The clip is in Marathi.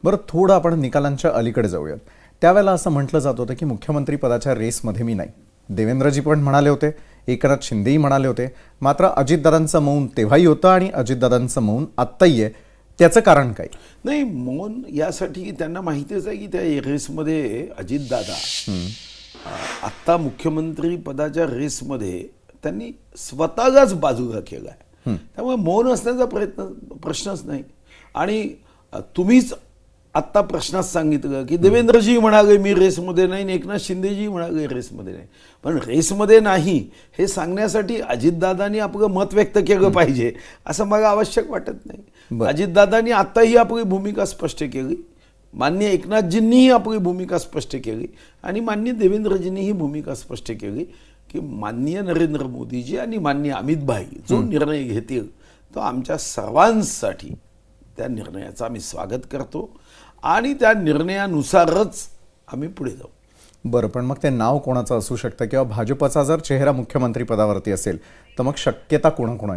बरं, थोडं आपण निकालांच्या अलीकडे जाऊयात. त्यावेळेला असं म्हटलं जात होतं की मुख्यमंत्री पदाच्या रेसमध्ये मी नाही. देवेंद्रजी पण म्हणाले होते, एकनाथ शिंदेही म्हणाले होते. मात्र अजितदादांचं मौन तेव्हाही होतं आणि अजितदादांचं मौन आत्ताही आहे. त्याचं कारण काय? नाही, मौन यासाठी त्यांना माहितीच आहे की त्या रेसमध्ये अजितदादा आत्ता मुख्यमंत्री पदाच्या रेसमध्ये त्यांनी स्वतःलाच बाजूला केला आहे. त्यामुळे मौन असण्याचा प्रश्नच नाही. आणि तुम्हीच आत्ता प्रश्नात सांगितलं की देवेंद्रजी म्हणाले मी रेसमध्ये नाही, एकनाथ शिंदेजी म्हणाले रेसमध्ये नाही. पण रेसमध्ये नाही हे सांगण्यासाठी अजितदादांनी आपलं मत व्यक्त केलं पाहिजे असं मला आवश्यक वाटत नाही. अजितदादांनी आत्ताही आपली भूमिका स्पष्ट केली, माननीय एकनाथजींनीही आपली भूमिका स्पष्ट केली आणि माननीय देवेंद्रजींनीही भूमिका स्पष्ट केली की माननीय नरेंद्र मोदीजी आणि माननीय अमित भाई जो निर्णय घेतील तो आमच्या सर्वांसाठी त्या निर्णयाचं आम्ही स्वागत करतो आणि त्या निर्णयानुसारच आम्ही पुढे जाऊ. बरं, पण मग ते नाव कोणाचं असू शकतं किंवा भाजपचा जर चेहरा मुख्यमंत्री पदावरती असेल तर मग शक्यता कोणाकोणाची?